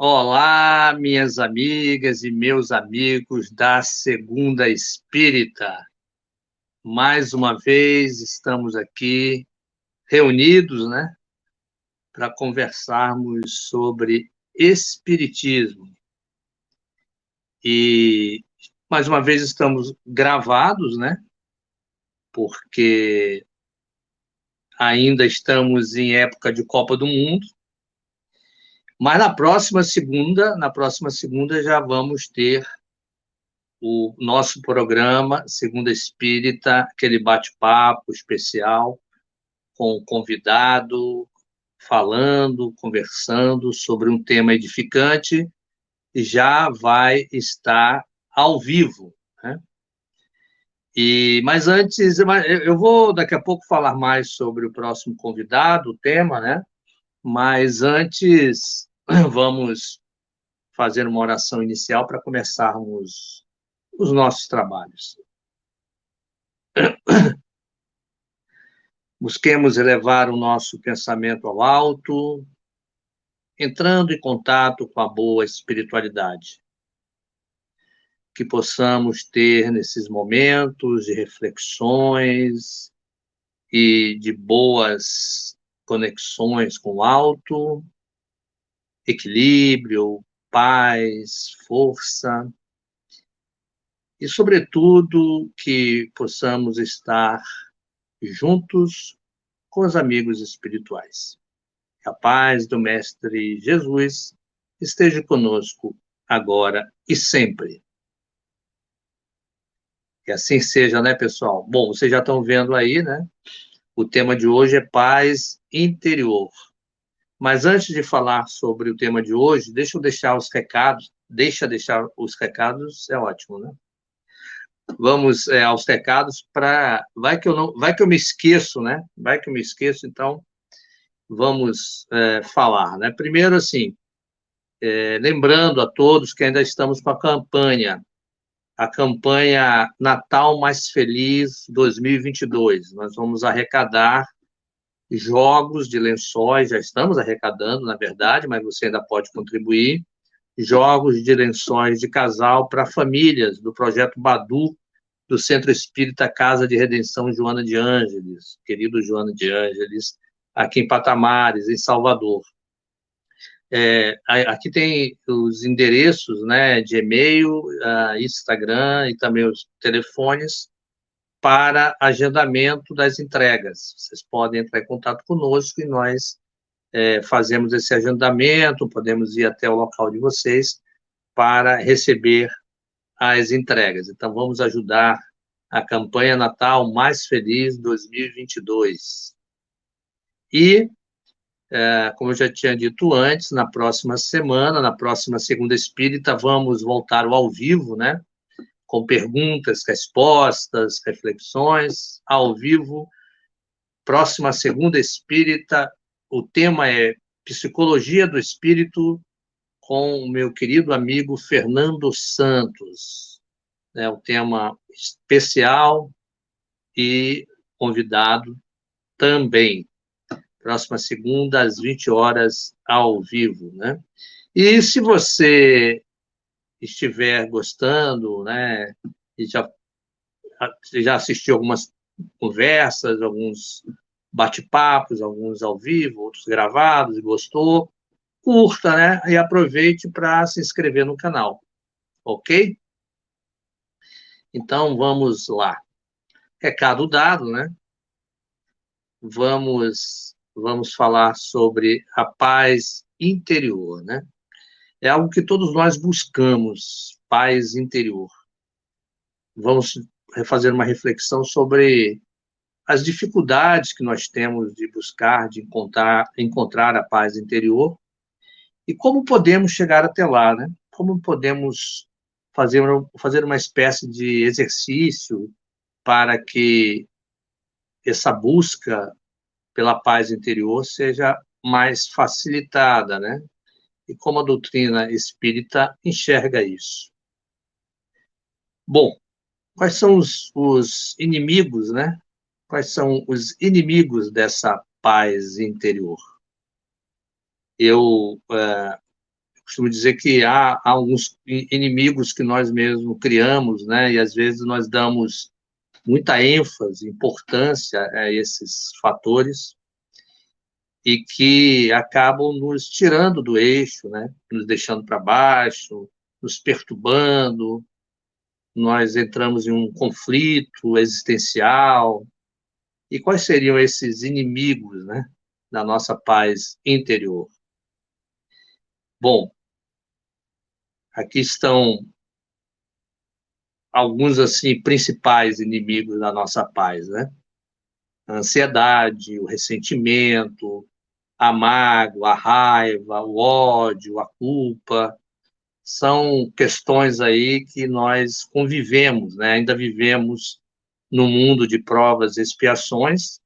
Olá, minhas amigas e meus amigos da Segunda Espírita. Mais uma vez estamos aqui reunidos, né, para conversarmos sobre espiritismo. E mais uma vez estamos gravados, né, porque ainda estamos em época de Copa do Mundo. Mas na próxima segunda já vamos ter o nosso programa Segunda Espírita, aquele bate-papo especial com o convidado, falando, conversando sobre um tema edificante, e já vai estar ao vivo, né? Mas antes, eu vou daqui a pouco falar mais sobre o próximo convidado, o tema, né? Mas antes, vamos fazer uma oração inicial para começarmos os nossos trabalhos. Busquemos elevar o nosso pensamento ao alto, entrando em contato com a boa espiritualidade. Que possamos ter nesses momentos de reflexões e de boas conexões com o alto, equilíbrio, paz, força, e, sobretudo, que possamos estar juntos com os amigos espirituais. Que a paz do Mestre Jesus esteja conosco agora e sempre. Que assim seja, né, pessoal? Bom, vocês já estão vendo aí, né? O tema de hoje é paz interior. Mas antes de falar sobre o tema de hoje, deixa eu deixar os recados. Deixar os recados, é ótimo, né? Vamos aos recados para... Vai que eu me esqueço, né? Vai que eu me esqueço, então vamos falar, né? Primeiro, assim, lembrando a todos que ainda estamos com a campanha Natal Mais Feliz 2022. Nós vamos arrecadar jogos de lençóis, já estamos arrecadando, na verdade, mas você ainda pode contribuir, jogos de lençóis de casal para famílias do projeto Badu, do Centro Espírita Casa de Redenção Joana de Ângeles, querido Joana de Ângeles, aqui em Patamares, em Salvador. Aqui tem os endereços, né, de e-mail, Instagram e também os telefones para agendamento das entregas. Vocês podem entrar em contato conosco e nós fazemos esse agendamento, podemos ir até o local de vocês para receber as entregas. Então, vamos ajudar a campanha Natal Mais Feliz 2022. E como eu já tinha dito antes, na próxima semana, na próxima Segunda Espírita, vamos voltar ao vivo, né? Com perguntas, respostas, reflexões, ao vivo. Próxima Segunda Espírita, o tema é Psicologia do Espírito, com o meu querido amigo Fernando Santos. É um tema especial e convidado também. Próxima segunda, às 20 horas, ao vivo, né? E se você estiver gostando, né, e já assistiu algumas conversas, alguns bate-papos, alguns ao vivo, outros gravados, e gostou, curta, né, e aproveite para se inscrever no canal, ok? Então, vamos lá. Recado dado, né? Vamos falar sobre a paz interior, né? É algo que todos nós buscamos, paz interior. Vamos fazer uma reflexão sobre as dificuldades que nós temos de buscar, de encontrar a paz interior e como podemos chegar até lá, né? Como podemos fazer uma espécie de exercício para que essa busca pela paz interior seja mais facilitada, né? E como a doutrina espírita enxerga isso. Bom, quais são os inimigos, né? Quais são os inimigos dessa paz interior? Eu costumo dizer que há alguns inimigos que nós mesmos criamos, né? E às vezes nós damos muita ênfase, importância a esses fatores e que acabam nos tirando do eixo, né? Nos deixando para baixo, nos perturbando, nós entramos em um conflito existencial. E quais seriam esses inimigos, né, da nossa paz interior? Bom, aqui estão alguns assim principais inimigos da nossa paz, né? A ansiedade, o ressentimento, a mágoa, a raiva, o ódio, a culpa, são questões aí que nós convivemos, né? Ainda vivemos no mundo de provas e expiações,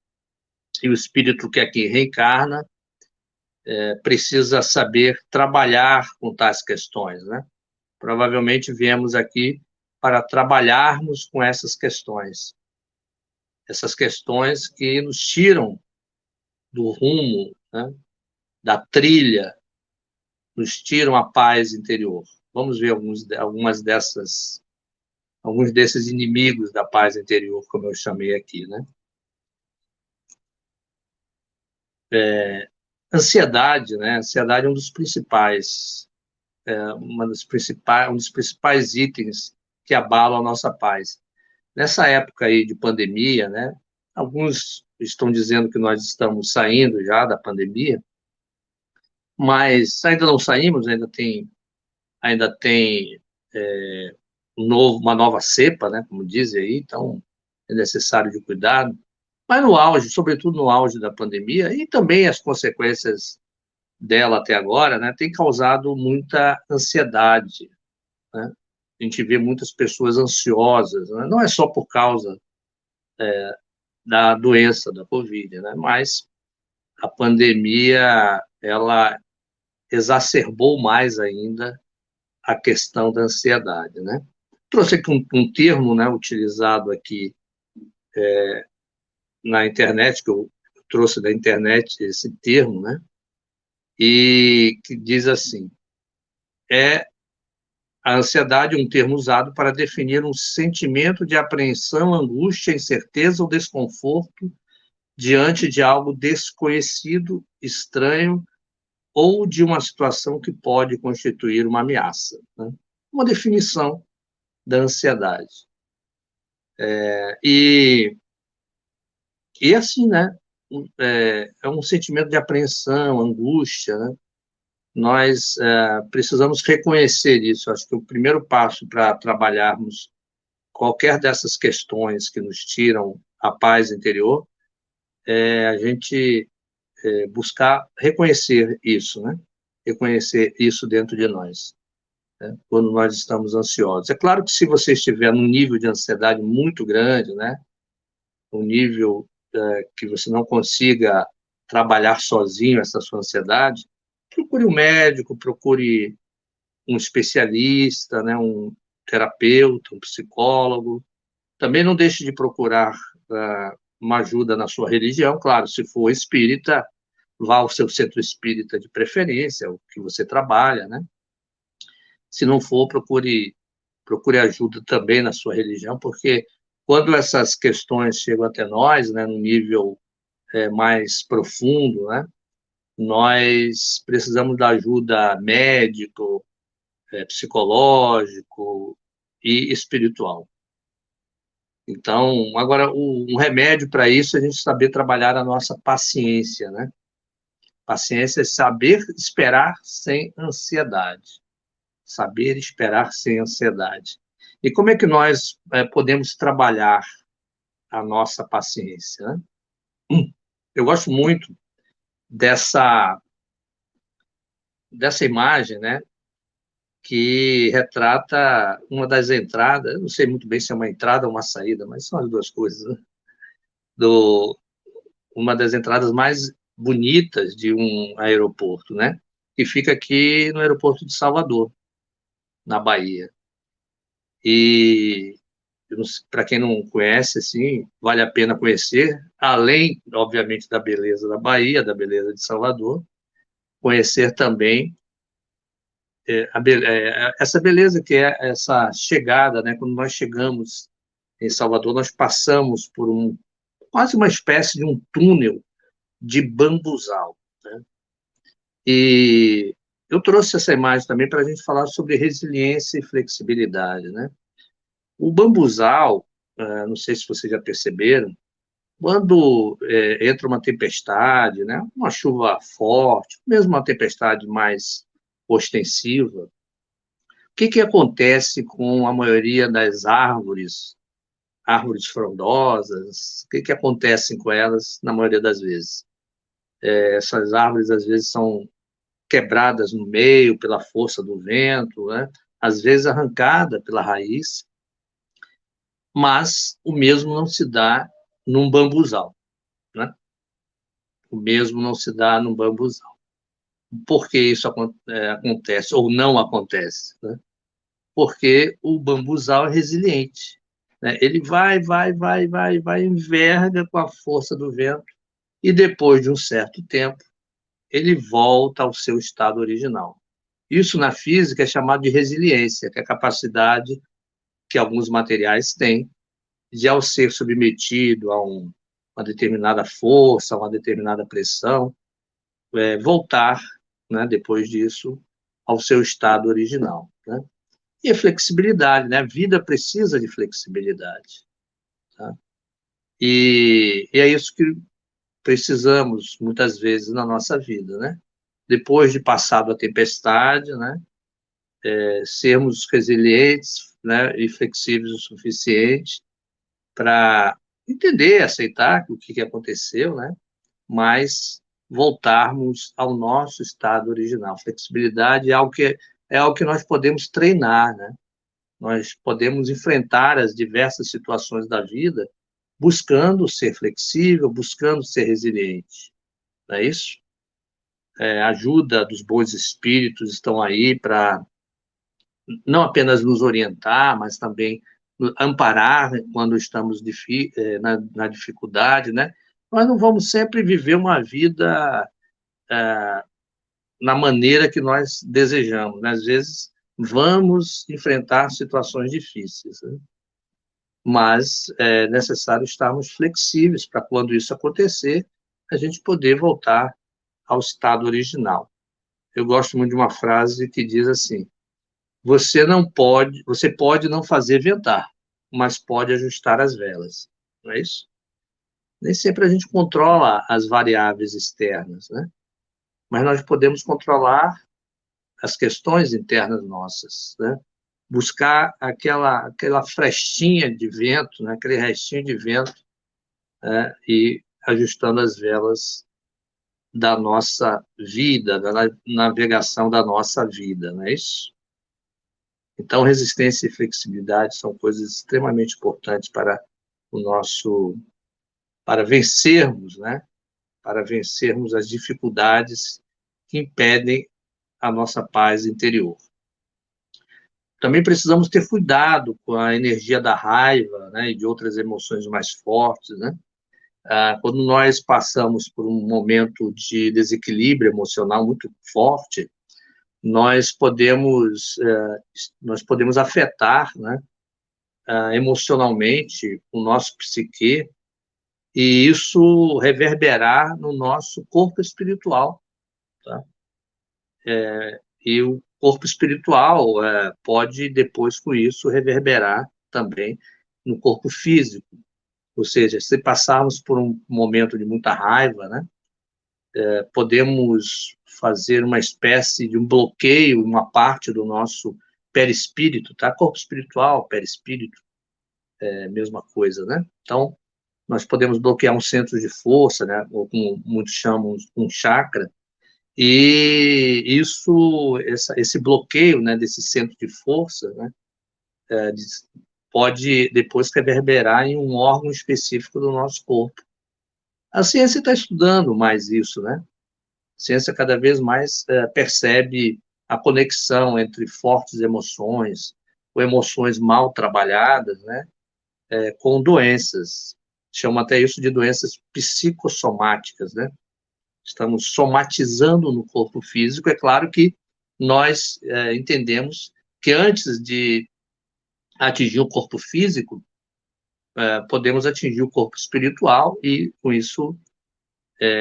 e o espírito que aqui reencarna precisa saber trabalhar com tais questões, né? Provavelmente viemos aqui para trabalharmos com essas questões que nos tiram do rumo, né? Da trilha, nos tiram a paz interior. Vamos ver alguns desses inimigos da paz interior, como eu chamei aqui, né? Ansiedade, né? Ansiedade é um dos principais itens que abalam a nossa paz. Nessa época aí de pandemia, né? Alguns estão dizendo que nós estamos saindo já da pandemia, mas ainda não saímos, ainda tem uma nova cepa, né? Como dizem aí, então é necessário de cuidado. Mas no auge, sobretudo no auge da pandemia, e também as consequências dela até agora, né, tem causado muita ansiedade, né? A gente vê muitas pessoas ansiosas, né? Não é só por causa da doença da Covid, né? Mas a pandemia, ela exacerbou mais ainda a questão da ansiedade, né? Trouxe aqui um termo, né, utilizado aqui na internet, que eu trouxe da internet esse termo, né? E que diz assim: é a ansiedade é um termo usado para definir um sentimento de apreensão, angústia, incerteza ou desconforto diante de algo desconhecido, estranho ou de uma situação que pode constituir uma ameaça, né? Uma definição da ansiedade. E, e assim, né? É um sentimento de apreensão, angústia, né? Nós precisamos reconhecer isso. Acho que o primeiro passo para trabalharmos qualquer dessas questões que nos tiram a paz interior é a gente buscar reconhecer isso, né? Reconhecer isso dentro de nós, né? Quando nós estamos ansiosos. É claro que se você estiver num nível de ansiedade muito grande, né? Um nível que você não consiga trabalhar sozinho essa sua ansiedade, procure um médico, procure um especialista, né? Um terapeuta, um psicólogo. Também não deixe de procurar uma ajuda na sua religião, claro, se for espírita, vá ao seu centro espírita de preferência, o que você trabalha, né? Se não for, procure ajuda também na sua religião, porque quando essas questões chegam até nós, né, no nível mais profundo, né, nós precisamos da ajuda médico, psicológico e espiritual. Então, agora, um remédio para isso é a gente saber trabalhar a nossa paciência, né? Paciência é saber esperar sem ansiedade. Saber esperar sem ansiedade. E como é que nós podemos trabalhar a nossa paciência, né? Eu gosto muito dessa imagem, né? Que retrata uma das entradas, eu não sei muito bem se é uma entrada ou uma saída, mas são as duas coisas, né? Uma das entradas mais bonitas de um aeroporto, né? Que fica aqui no aeroporto de Salvador, na Bahia. E para quem não conhece, assim, vale a pena conhecer, além, obviamente, da beleza da Bahia, da beleza de Salvador, conhecer também essa beleza que é essa chegada, né? Quando nós chegamos em Salvador, nós passamos por quase uma espécie de um túnel de bambuzal, né? E eu trouxe essa imagem também para a gente falar sobre resiliência e flexibilidade, né? O bambuzal, não sei se vocês já perceberam, quando entra uma tempestade, né, uma chuva forte, mesmo uma tempestade mais ostensiva, o que acontece com a maioria das árvores, árvores frondosas? O que acontece com elas na maioria das vezes? Essas árvores, às vezes, são quebradas no meio pela força do vento, né? Às vezes arrancada pela raiz, mas o mesmo não se dá num bambuzal, né? O mesmo não se dá num bambuzal. Por que isso acontece ou não acontece, né? Porque o bambuzal é resiliente, né? Ele vai, enverga com a força do vento e depois de um certo tempo ele volta ao seu estado original. Isso na física é chamado de resiliência, que é a capacidade que alguns materiais têm de, ao ser submetido a uma determinada força, a uma determinada pressão, voltar, né, depois disso, ao seu estado original, né? E a flexibilidade, né? A vida precisa de flexibilidade, tá? E é isso que precisamos, muitas vezes, na nossa vida, né? Depois de passado a tempestade, né? Sermos resilientes, né? E flexíveis o suficiente para entender, aceitar o que aconteceu, né? Mas voltarmos ao nosso estado original. Flexibilidade é algo que nós podemos treinar, né? Nós podemos enfrentar as diversas situações da vida buscando ser flexível, buscando ser resiliente. Não é isso? A ajuda dos bons espíritos estão aí para não apenas nos orientar, mas também amparar quando estamos na dificuldade, né? Nós não vamos sempre viver uma vida na maneira que nós desejamos, né? Às vezes vamos enfrentar situações difíceis, né? Mas é necessário estarmos flexíveis para quando isso acontecer, a gente poder voltar ao estado original. Eu gosto muito de uma frase que diz assim: você pode não fazer ventar, mas pode ajustar as velas. Não é isso? Nem sempre a gente controla as variáveis externas, né? Mas nós podemos controlar as questões internas nossas, né? Buscar aquela frestinha de vento, né? Aquele restinho de vento, né? E ajustando as velas da nossa vida, da navegação da nossa vida, não é isso? Então, resistência e flexibilidade são coisas extremamente importantes para vencermos, né? Para vencermos as dificuldades que impedem a nossa paz interior. Também precisamos ter cuidado com a energia da raiva, né, e de outras emoções mais fortes, né? Quando nós passamos por um momento de desequilíbrio emocional muito forte, nós podemos afetar, né, emocionalmente o nosso psique, e isso reverberar no nosso corpo espiritual, tá? E o corpo espiritual pode, depois com isso, reverberar também no corpo físico. Ou seja, se passarmos por um momento de muita raiva, né, podemos fazer uma espécie de um bloqueio, uma parte do nosso perispírito, tá? Corpo espiritual, perispírito, mesma coisa, né? Então, nós podemos bloquear um centro de força, né, ou como muitos chamam, um chakra, e esse bloqueio, né, desse centro de força, né, pode depois reverberar em um órgão específico do nosso corpo. A ciência está estudando mais isso, né? A ciência cada vez mais percebe a conexão entre fortes emoções ou emoções mal trabalhadas, né, com doenças. Chama até isso de doenças psicossomáticas, né? Estamos somatizando no corpo físico. É claro que nós entendemos que antes de atingir o corpo físico, podemos atingir o corpo espiritual e, com isso,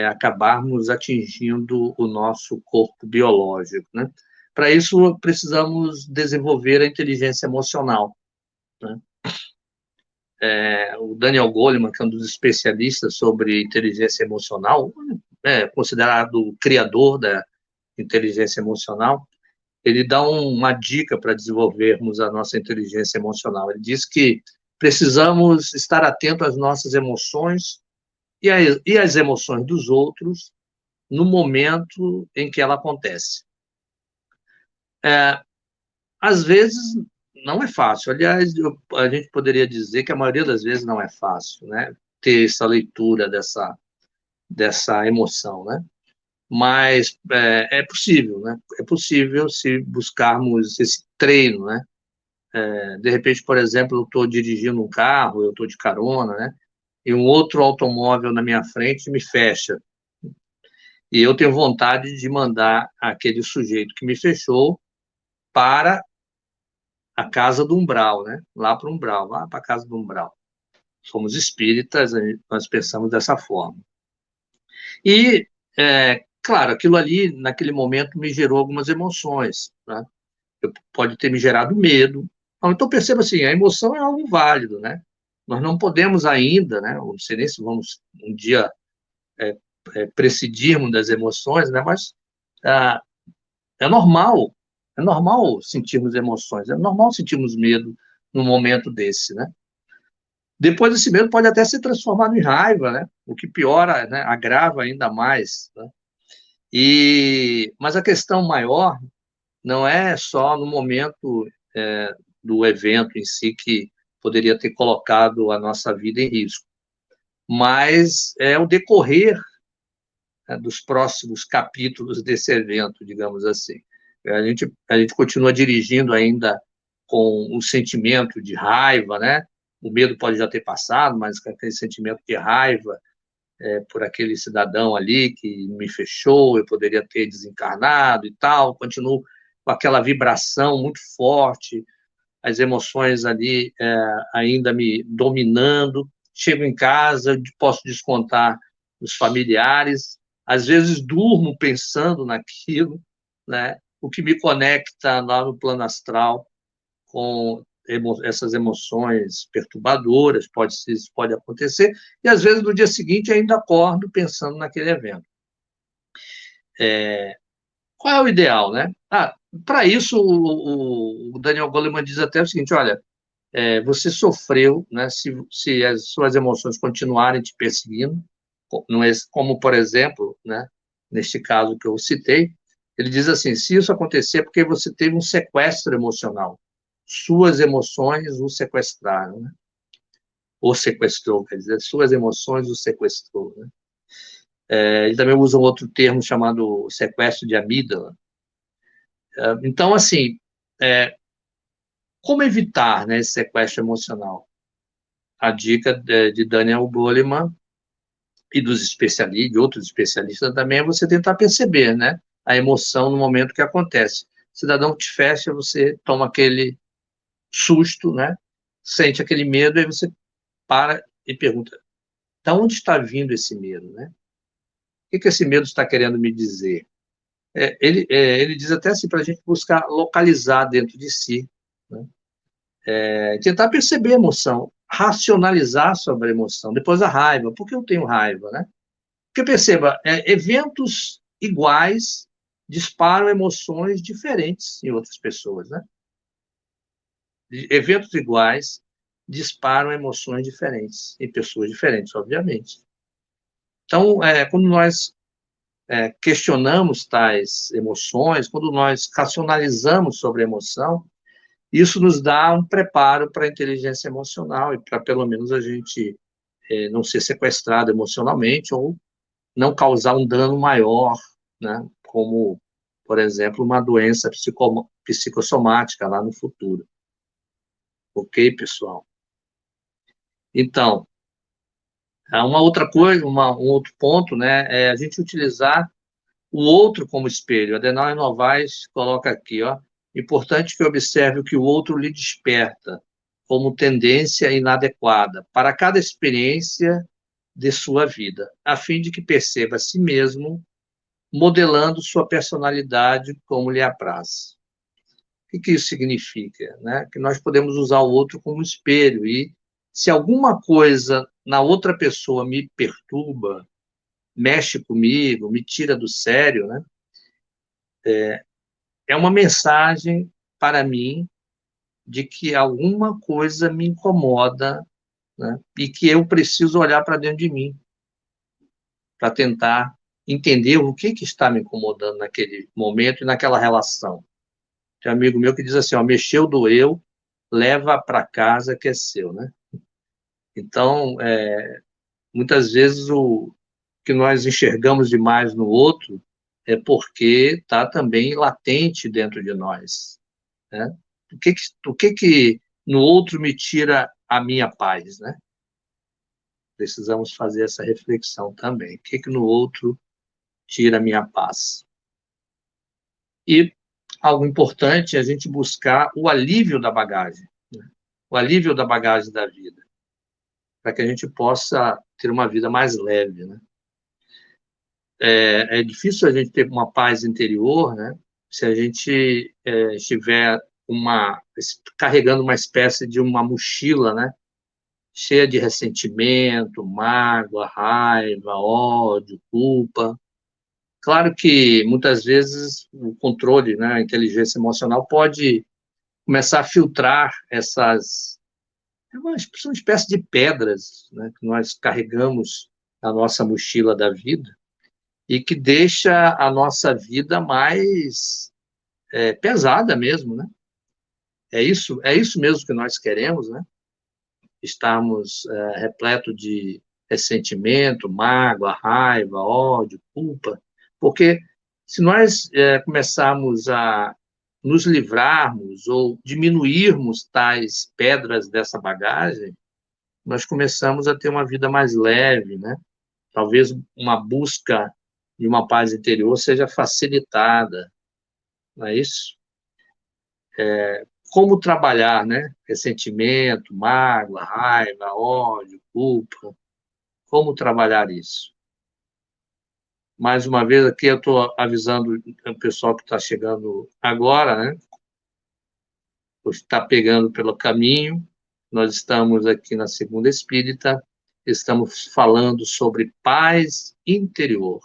acabarmos atingindo o nosso corpo biológico, né? Para isso, precisamos desenvolver a inteligência emocional, né? O Daniel Goleman, que é um dos especialistas sobre inteligência emocional, considerado o criador da inteligência emocional, ele dá uma dica para desenvolvermos a nossa inteligência emocional. Ele diz que precisamos estar atentos às nossas emoções e às emoções dos outros no momento em que ela acontece. Às vezes, não é fácil. Aliás, a gente poderia dizer que a maioria das vezes não é fácil, né? Ter essa leitura dessa emoção, né? Mas é possível, né? É possível se buscarmos esse treino, né? De repente, por exemplo, eu estou dirigindo um carro, eu estou de carona, né? E um outro automóvel na minha frente me fecha. E eu tenho vontade de mandar aquele sujeito que me fechou para a casa do umbral, né? Lá para o umbral, lá para a casa do umbral. Somos espíritas, nós pensamos dessa forma. E, claro, aquilo ali, naquele momento, me gerou algumas emoções, né? Pode ter me gerado medo. Então, perceba assim, a emoção é algo válido, né? Nós não podemos ainda, né? Não sei nem se vamos um dia prescindirmos das emoções, né? Mas ah, é normal, sentirmos emoções, é normal sentirmos medo num momento desse, né? Depois esse medo pode até ser transformado em raiva, né? O que piora, né? Agrava ainda mais, né? Mas a questão maior não é só no momento do evento em si que poderia ter colocado a nossa vida em risco, mas é o decorrer, né, dos próximos capítulos desse evento, digamos assim. A gente continua dirigindo ainda com um sentimento de raiva, né? O medo pode já ter passado, mas com aquele sentimento de raiva por aquele cidadão ali que me fechou, eu poderia ter desencarnado e tal, continuo com aquela vibração muito forte, as emoções ali ainda me dominando. Chego em casa, posso descontar os familiares, às vezes durmo pensando naquilo, né? O que me conecta lá no plano astral com essas emoções perturbadoras, isso pode acontecer, e às vezes no dia seguinte ainda acordo pensando naquele evento. Qual é o ideal, né? Para isso, o Daniel Goleman diz até o seguinte, olha, você sofreu, né, se as suas emoções continuarem te perseguindo, como, por exemplo, né, neste caso que eu citei, ele diz assim, se isso acontecer é porque você teve um sequestro emocional, suas emoções o sequestraram, né? O sequestrou, quer dizer, suas emoções o sequestrou, né? Ele também usa um outro termo chamado sequestro de amígdala. Então, assim, como evitar, né, esse sequestro emocional? A dica de Daniel Goleman e de outros especialistas também, é você tentar perceber, né, a emoção no momento que acontece. O cidadão te fecha, você toma aquele susto, né, sente aquele medo, aí você para e pergunta, de onde está vindo esse medo, né? O que esse medo está querendo me dizer? Ele diz até assim, para a gente buscar localizar dentro de si, né? Tentar perceber a emoção, racionalizar sobre a emoção, depois a raiva, por que eu tenho raiva, né? Porque perceba, eventos iguais disparam emoções diferentes em outras pessoas, né? Eventos iguais disparam emoções diferentes em pessoas diferentes, obviamente. Então, quando nós questionamos tais emoções, quando nós racionalizamos sobre a emoção, isso nos dá um preparo para a inteligência emocional e para, pelo menos, a gente não ser sequestrado emocionalmente ou não causar um dano maior, né? Como, por exemplo, uma doença psicossomática lá no futuro. Ok, pessoal? Então, uma outra coisa, um outro ponto, né, é a gente utilizar O outro como espelho. Adenauer Novaes coloca aqui, ó, importante que observe o que o outro lhe desperta como tendência inadequada para cada experiência de sua vida, a fim de que perceba a si mesmo modelando sua personalidade como lhe apraz. O que isso significa? Né? Que nós podemos usar o outro como espelho e se alguma coisa na outra pessoa me perturba, mexe comigo, me tira do sério, né? É uma mensagem para mim de que alguma coisa me incomoda, né? E que eu preciso olhar para dentro de mim para tentar entender o que está me incomodando naquele momento e naquela relação. Tem um amigo meu que diz assim, ó, mexeu, doeu, leva para casa que é seu, né? Então, muitas vezes o que nós enxergamos demais no outro é porque está também latente dentro de nós, né? O que no outro me tira a minha paz, né? Precisamos fazer essa reflexão também. O que no outro tira a minha paz? E algo importante é a gente buscar o alívio da bagagem, né? O alívio da bagagem da vida, para que a gente possa ter uma vida mais leve, né? É difícil a gente ter uma paz interior, né? Se a gente estiver carregando uma espécie de uma mochila, né? Cheia de ressentimento, mágoa, raiva, ódio, culpa. Claro que muitas vezes o controle, né, a inteligência emocional pode começar a filtrar são uma espécie de pedras, né, que nós carregamos na nossa mochila da vida e que deixa a nossa vida mais pesada mesmo, né? É isso mesmo que nós queremos, né? Estarmos repleto de ressentimento, mágoa, raiva, ódio, culpa, porque se nós começarmos a nos livrarmos ou diminuirmos tais pedras dessa bagagem, nós começamos a ter uma vida mais leve, né? Talvez uma busca de uma paz interior seja facilitada, não é isso? Como trabalhar, né? Ressentimento, mágoa, raiva, ódio, culpa. Como trabalhar isso? Mais uma vez aqui eu estou avisando o pessoal que está chegando agora, né? Está pegando pelo caminho. Nós estamos aqui na Segunda Espírita, estamos falando sobre paz interior.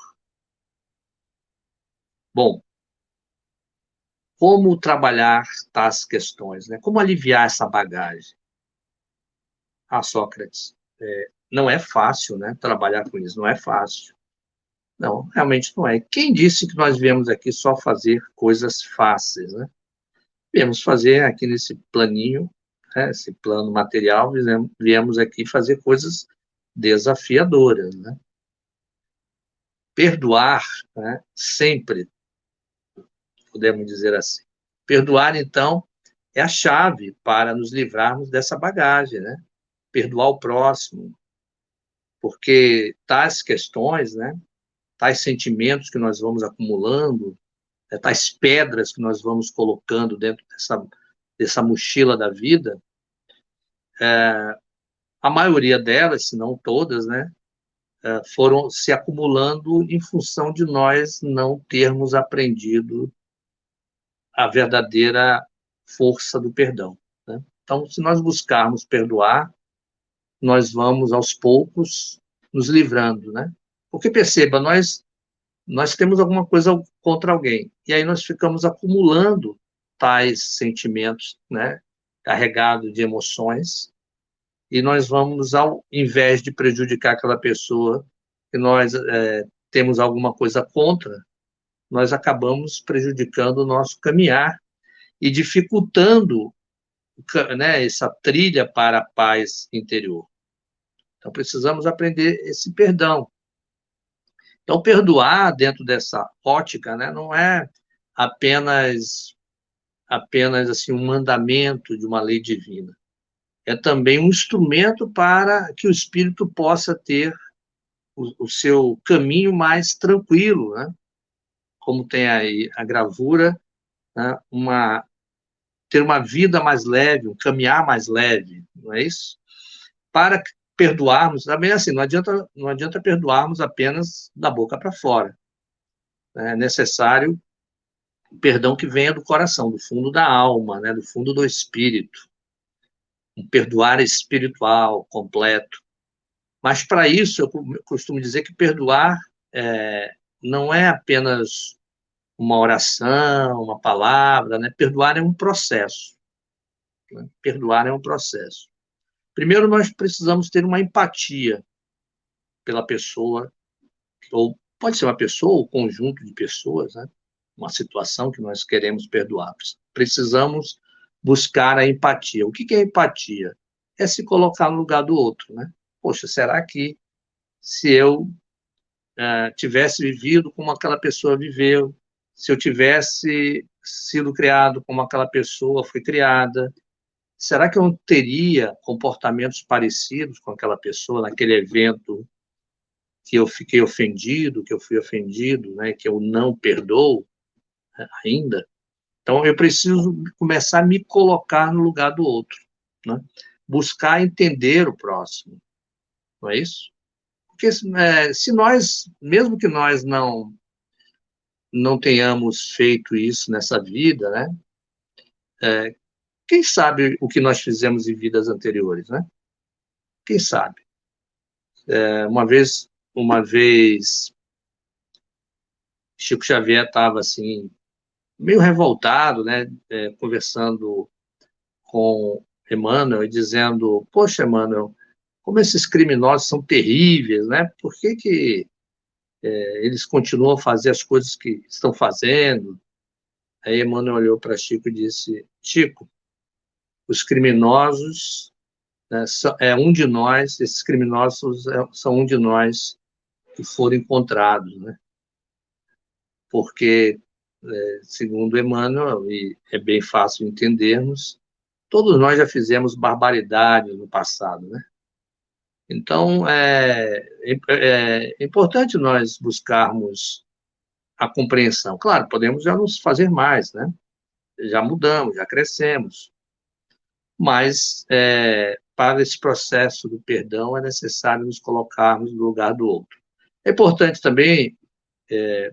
Bom, como trabalhar tais questões, né? Como aliviar essa bagagem? Ah, Sócrates, não é fácil, né? Trabalhar com isso, não é fácil. Não, realmente não é. Quem disse que nós viemos aqui só fazer coisas fáceis, né? Viemos fazer aqui nesse planinho, né? Esse plano material, viemos aqui fazer coisas desafiadoras, né? Perdoar, né? Sempre, podemos dizer assim. Perdoar, então, é a chave para nos livrarmos dessa bagagem, né? Perdoar o próximo, porque tais questões, né? Tais sentimentos que nós vamos acumulando, tais pedras que nós vamos colocando dentro dessa mochila da vida, a maioria delas, se não todas, né? Foram se acumulando em função de nós não termos aprendido a verdadeira força do perdão, né? Então, se nós buscarmos perdoar, nós vamos, aos poucos, nos livrando, né? Porque, perceba, nós temos alguma coisa contra alguém, e aí nós ficamos acumulando tais sentimentos, né? Carregados de emoções, e nós vamos, ao invés de prejudicar aquela pessoa que nós temos alguma coisa contra, nós acabamos prejudicando o nosso caminhar e dificultando, né, essa trilha para a paz interior. Então, precisamos aprender esse perdão. Então, perdoar dentro dessa ótica, né, não é apenas assim um mandamento de uma lei divina. É também um instrumento para que o espírito possa ter o seu caminho mais tranquilo, né? como tem aí a gravura, né, ter uma vida mais leve, um caminhar mais leve, não é isso? Para perdoarmos, também assim, não adianta perdoarmos apenas da boca para fora. É necessário o perdão que venha do coração, do fundo da alma, né, do fundo do espírito, um perdoar espiritual completo. Mas para isso, eu costumo dizer que perdoar não é apenas uma oração, uma palavra, né? Perdoar é um processo. Né? Perdoar é um processo. Primeiro, nós precisamos ter uma empatia pela pessoa, ou pode ser uma pessoa ou um conjunto de pessoas, né? Uma situação que nós queremos perdoar. Precisamos buscar a empatia. O que é empatia? É se colocar no lugar do outro, né? Poxa, será que se eu tivesse vivido como aquela pessoa viveu, se eu tivesse sido criado como aquela pessoa foi criada, será que eu teria comportamentos parecidos com aquela pessoa naquele evento que eu fiquei ofendido, que eu fui ofendido, né, que eu não perdoo ainda? Então, eu preciso começar a me colocar no lugar do outro, né? Buscar entender o próximo, não é isso? Porque se nós, mesmo que nós não tenhamos feito isso nessa vida, né? Quem sabe o que nós fizemos em vidas anteriores, né? Quem sabe? Uma vez, Chico Xavier estava assim meio revoltado, né? Conversando com Emmanuel e dizendo: poxa, Emmanuel, como esses criminosos são terríveis, né? Por que eles continuam a fazer as coisas que estão fazendo? Aí Emmanuel olhou para Chico e disse: Chico, os criminosos, né, é um de nós, esses criminosos são um de nós que foram encontrados, né? Porque, segundo Emmanuel, e é bem fácil entendermos, todos nós já fizemos barbaridades no passado, né? Então, é importante nós buscarmos a compreensão. Claro, podemos já nos fazer mais, né? Já mudamos, já crescemos, mas para esse processo do perdão é necessário nos colocarmos no lugar do outro. É importante também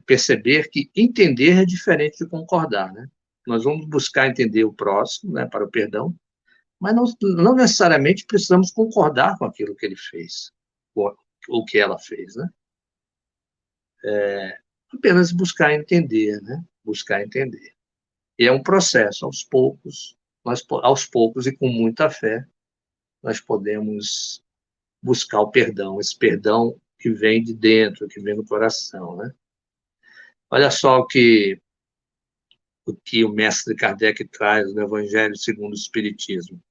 perceber que entender é diferente de concordar, né? Nós vamos buscar entender o próximo, né, para o perdão, mas não necessariamente precisamos concordar com aquilo que ele fez, ou que ela fez, né? Apenas buscar entender, né? Buscar entender. E é um processo, aos poucos e com muita fé, nós podemos buscar o perdão, esse perdão que vem de dentro, que vem do coração, né? Olha só o que o mestre Kardec traz no Evangelho segundo o Espiritismo.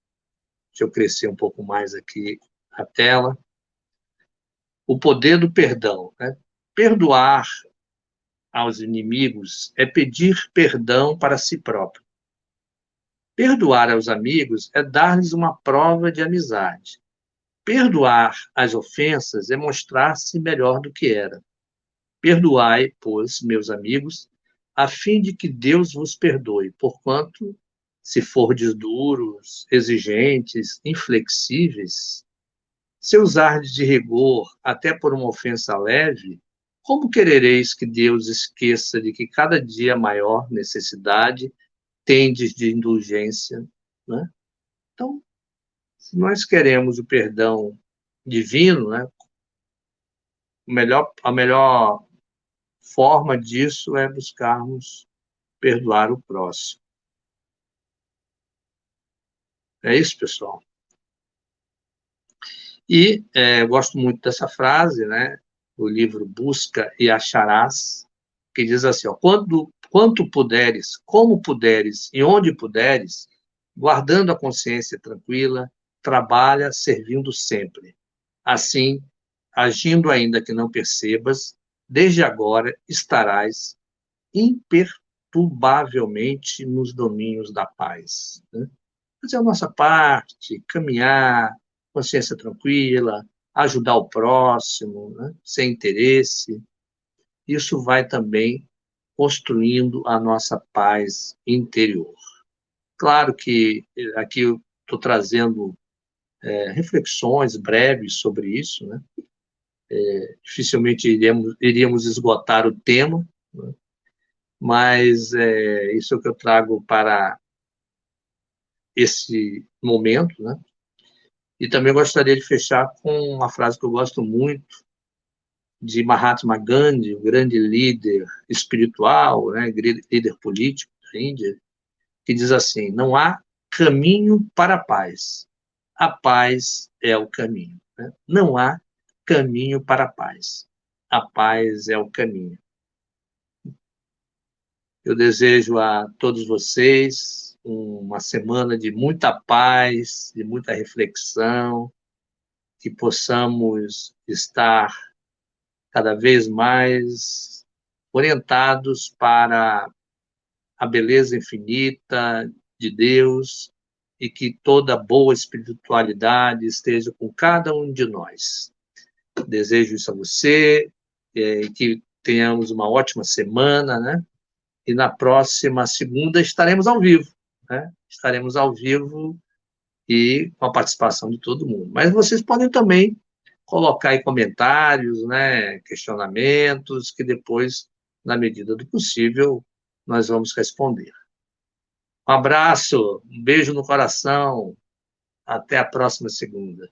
Deixa eu crescer um pouco mais aqui a tela. O poder do perdão, né? Perdoar aos inimigos é pedir perdão para si próprio. Perdoar aos amigos é dar-lhes uma prova de amizade. Perdoar as ofensas é mostrar-se melhor do que era. Perdoai, pois, meus amigos, a fim de que Deus vos perdoe, porquanto, se fordes duros, exigentes, inflexíveis, se usardes de rigor até por uma ofensa leve, como querereis que Deus esqueça de que cada dia maior necessidade tendes de indulgência, né? Então, se nós queremos o perdão divino, né, a melhor forma disso é buscarmos perdoar o próximo. É isso, pessoal. E eu gosto muito dessa frase, né, do livro Busca e Acharás, que diz assim, ó, quanto puderes, como puderes e onde puderes, guardando a consciência tranquila, trabalha servindo sempre. Assim, agindo ainda que não percebas, desde agora estarás imperturbavelmente nos domínios da paz, né? Fazer a nossa parte, caminhar, consciência tranquila, ajudar o próximo, né? Sem interesse, isso vai também construindo a nossa paz interior. Claro que aqui eu estou trazendo reflexões breves sobre isso, né? Dificilmente iríamos esgotar o tema, né? Mas isso é o que eu trago para esse momento, né? E também gostaria de fechar com uma frase que eu gosto muito, de Mahatma Gandhi, o grande líder espiritual, né? Líder político da Índia, que diz assim: não há caminho para a paz é o caminho, né? Não há caminho para a paz é o caminho. Eu desejo a todos vocês uma semana de muita paz, de muita reflexão, que possamos estar cada vez mais orientados para a beleza infinita de Deus e que toda boa espiritualidade esteja com cada um de nós. Desejo isso a você, e que tenhamos uma ótima semana, né? E na próxima segunda estaremos ao vivo, né? Estaremos ao vivo e com a participação de todo mundo. Mas vocês podem também colocar aí comentários, né, questionamentos, que depois, na medida do possível, nós vamos responder. Um abraço, um beijo no coração, até a próxima segunda.